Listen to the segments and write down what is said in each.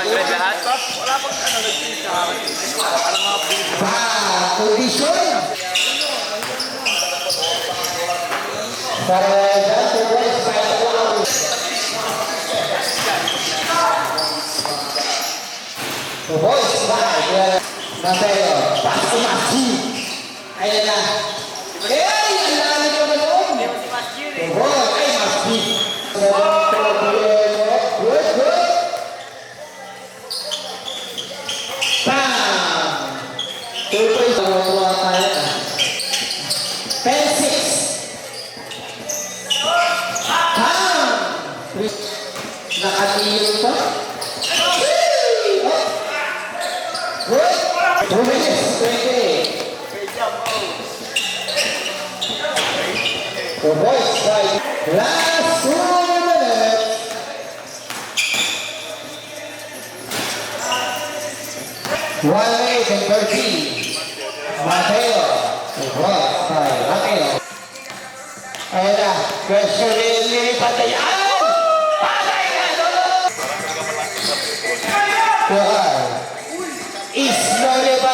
100 lahat. Wala pang ano, nag-finish na parang mga Condition. Para dyan, to boys, to boys, Mateo, Pasko Masi. Ayan na. Ay, ang lalim ko na doon. To boys, ay Masi. Good, good. Bam! 2 points. Nakuha tayo na. 10-6. Bam! Nakatiyong pa. Good. 2 minutes. 20. So boys, right. Last 2 minutes. One minute and 13. Mateo. Boys, right. Mateo. Ayan na. Question nilipat na yan. Patay ka! Kuhan. Islore ba?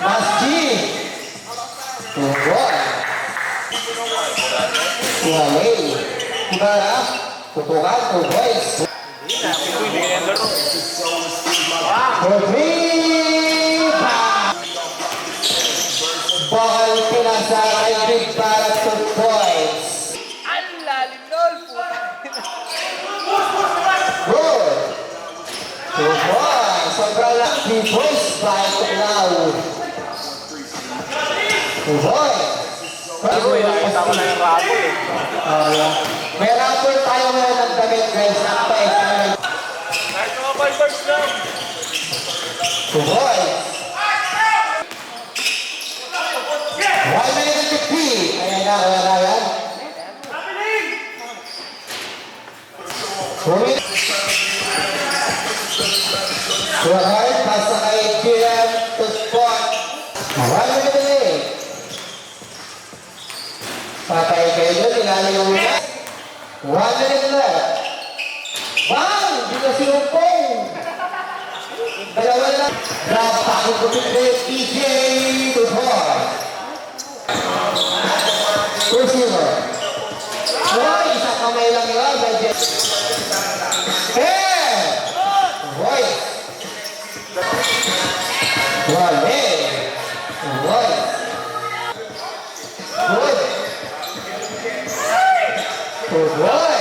Masjid. Kuhan. Kuhalay. Kubara. Kutukan. Kuboys. Ball pinasakay big para 2 points. ang lalim nun. Good. 2 points. Sobrang lang. 3 points by Tuklaw. 2 points. Pero nakita ko na yung rapo eh. May rapper tayo ngayon ng damit guys. Nakapa-explain. Kahit mga 5 bars lang. 2 points. 1 minute and 50. Ayan na, kaya na yan. 2 minutes. Kuhard, pasa kay Kiran to spot. 1 minute and 8. Patay kayo doon, tinali yung muna. 1 minute left. Bang! Hindi na sinumpong. Dalawa na. Napakot ko pinit. EJ to 4. Receiver. Boy, isa kamay lang yun. Hey! Boy. Boy, hey! Boy. Good. Good boy.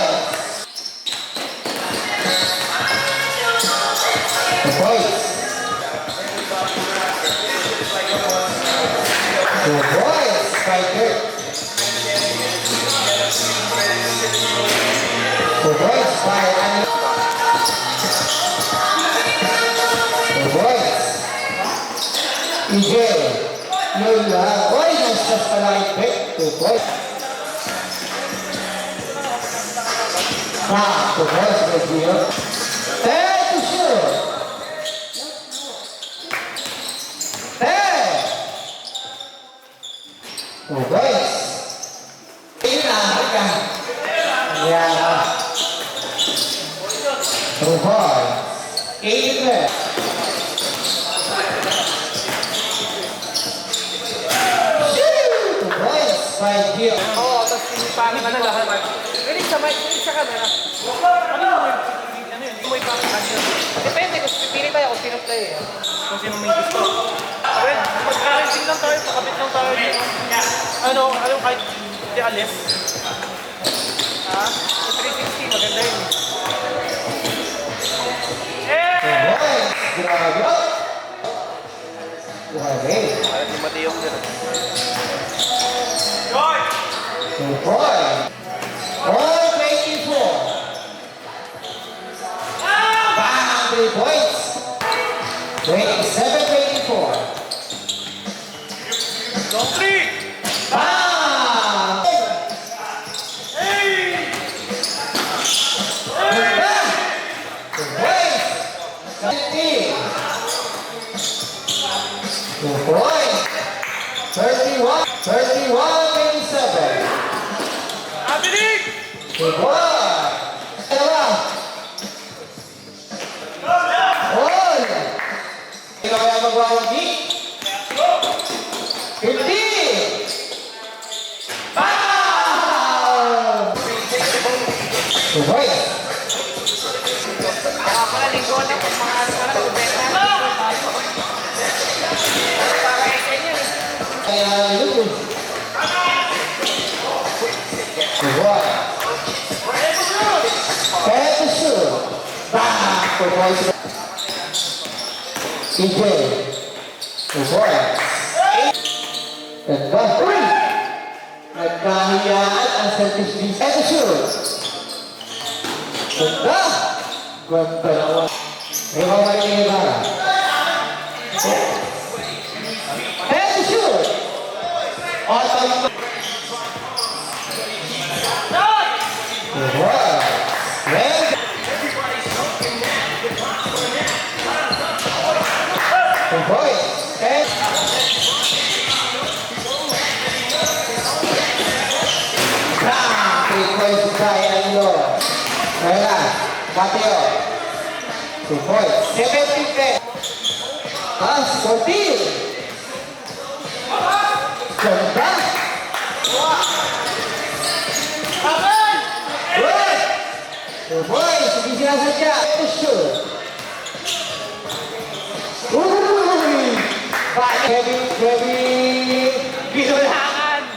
Good boy. Good boy. Striker. Good boy. Striker. Good boy. EJ. Yun lang. Boy, nasa sa light break. Good boy. Good boy. Good deal. Hey, to shoot. Hey. Good boys. Ini lah kan. Ya. Good boy. Ini. Good boys. Five deal. Oo, tapos pinipakin ka na lahat. Galing sa mic, galing sa camera. Ano yun? Hindi mo ipakihan yun. Depende kung pipili tayo kung sino play eh. Kung sino may gusto. Well, mag-parenting lang tayo, pakabit lang tayo dito. Ano kahit hindi alis. Sa 360, maganda yun. Good boys. Grabe. Grabe. Parang di matiyong din. Good boy. All 24. Bang, 3 points. 27-24. Long 3! Bang! Hey! Good back. Good boys. 50. Good boy. 31. 31-27. Abilik! Good boy. Dalawa. 2 points. Pala linggo na kung mga ano ka na, magbenta na. Para sa inyo eh. Kaya yun. 2 points. Pwede shoot. Bang! 2 points. CJ. 2 points. Ganda. Uy! Nagkahiyaan ang selfish beast. Pwede shoot. Ganda. Ganda naman. May mamalik na iba. Pwede shoot. Awesome. Wow. Red. 2 points. And bang! 3 points to Brian Loro. Kaya, Mateo. 2 points. 17 Pass, 14. Ganda. Good. 2 points. Hindi sinasadya. Ito shoot. Uy! Heavy. Binulangan!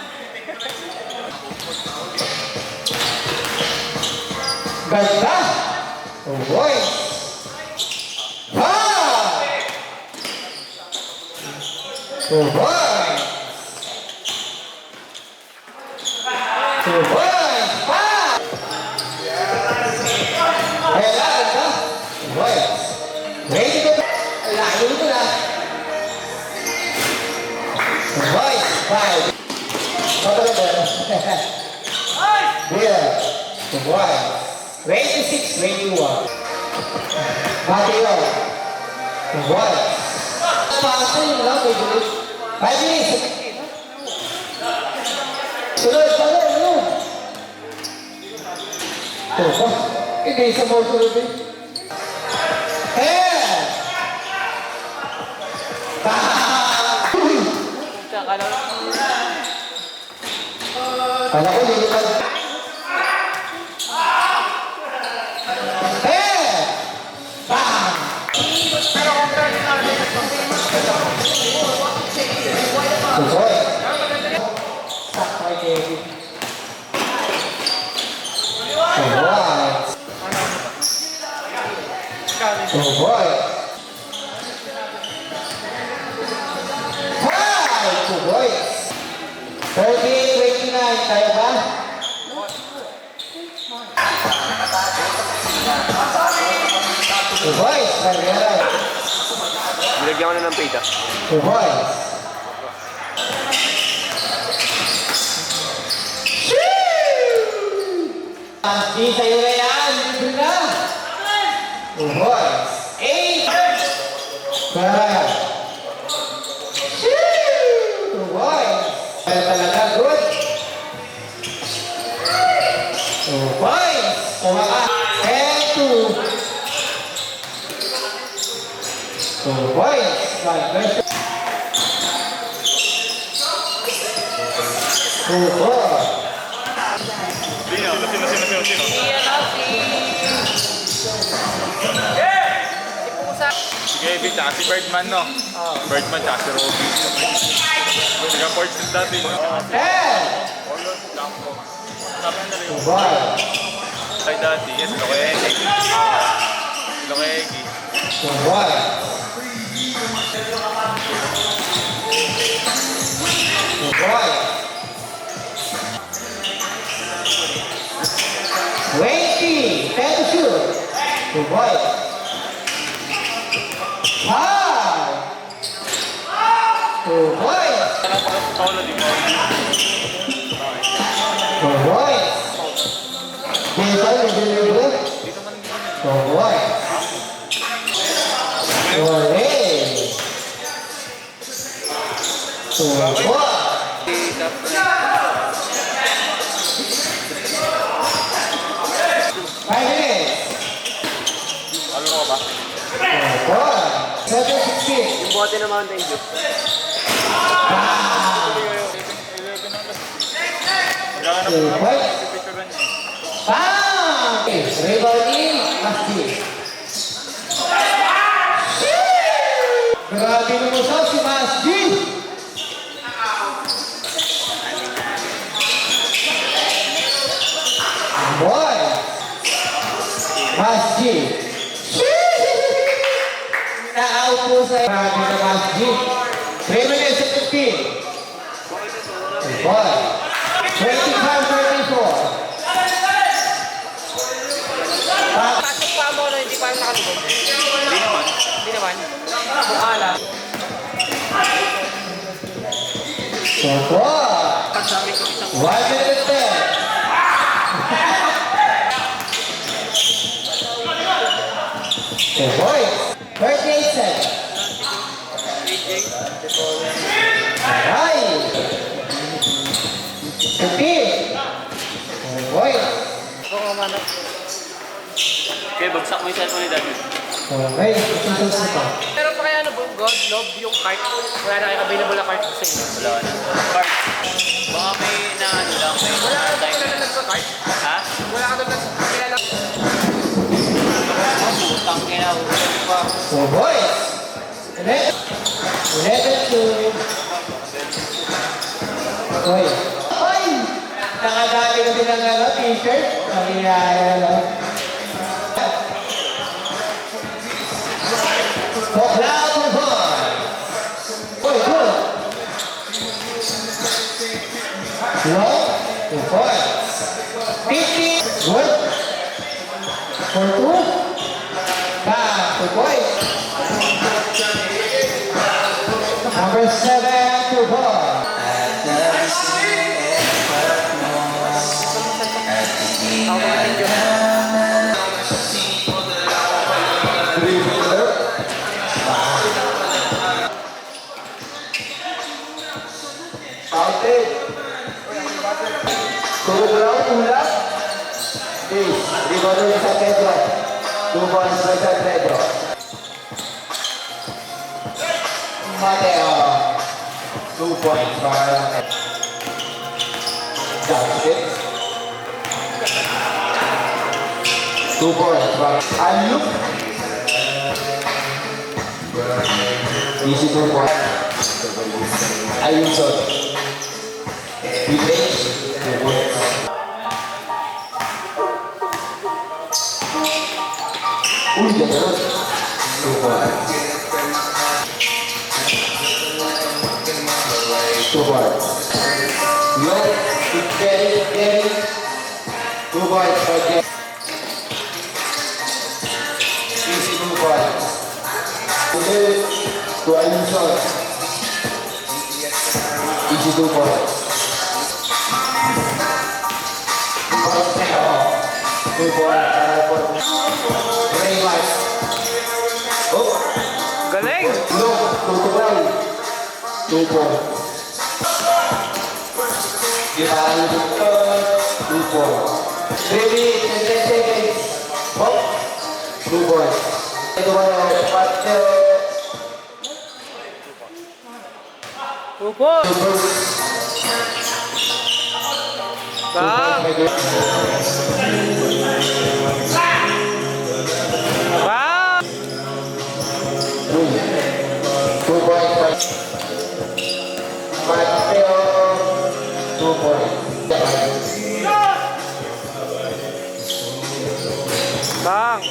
Ganda. 2 points. Ah! 2 points. 2 points. Ah! Kaya ganda. 2 points. Ready to go. Layo ito na. 2 points. 5. Pagkakita. Here. 2 points. 26, 21. Mateo. 2 points. Pasa yun lang, may bilis. 5 minutes. Sunod, yun. Ito, hindi sa mo sunod eh. Kala ko lilipad. Bang! Tusoy. Sakay Kevin. Tusoy. Hi! Tusoy. 38-29, kaya ba? Tusoy, Rivera. Nilagyan ko na ng pita. Tusoy. Di sa'yo na yan, libre na. Tusoy. 8. Kaya. Tusoy. Kaya talaga, good. 2 points. Tumakas. 10-2. 2 points. Conversion. 2-4. Sino? Si Pusa. Si Kevin, tsaka si Birdman, no? Birdman, tsaka si Robby. Taga-ports din dati, no? 10. Tusoy. Ay, dati, yes, Lokoegi. Lokoegi. Tusoy. Tusoy. 20. 10 to shoot. Tusoy. 5. Tusoy. Paolo, di mo. Tusoy. Dito, nililibre. Tusoy. Tusoy. Tusoy. 5 minutes. Ano ko ba? Tusoy. 7-16. Yung bote ng Mountain Dew. Tusoy. Picture niya. Bang! Bang! Rebound in, Masdi. Grabe lumusaw si Masdi. Boy! Masdi. Na-out po sa grabe na Masdi. 3 minutes and 15. Boy! 25-34. Pasok pa mo na hindi pa nakatubog. Hindi naman. Hindi naman. Mukha lang. So, 1 minute 10. So, boy, 38 seconds. Alright. 15. So, boy. Ako nga man. Okay, bagsak mo yung cellphone ni Daddy. Okay, ito sa pa. Pero pa kaya ano po, God, love yung cart. Wala na kayong available na cart sa inyo. Wala na. Card. Baka may na ano lang. May Wala ka time. doon na nagka-cart? Ha? Wala ka doon nagka-kilala? Putang ina. Ulit pa. So, boy. 11 to... Boy. Ay! Nakadami na din ang t-shirt. Ang inayala. Poklao to boy. Boy, good. Low to boy. 50. Good. For 2. Back to boy. Number 7 to boy. Ako mga video. Outed. Kulang ulap. Please, rebound ulit sa Pedro. 2 points by San Pedro. Mateo. 2 points para Mateo. Justin. 2 points para Aluk. Easy 2 points. Ayuso. Village. 2 points. Uy, gano'n. 2 points. 2 points. Yo, Gary. 2 points for Gary. Easy 2 points. Village to Ayuso. Easy 2 points. 2 points. Very much. Oh, Galing! no, 2 points. Gimana itu? 2 points. Baby, 10 seconds. Oh, 2 points. Itu mana? Cepat. Upo! Bang! Bang! 2 points. Mateo, 2 points. Bang!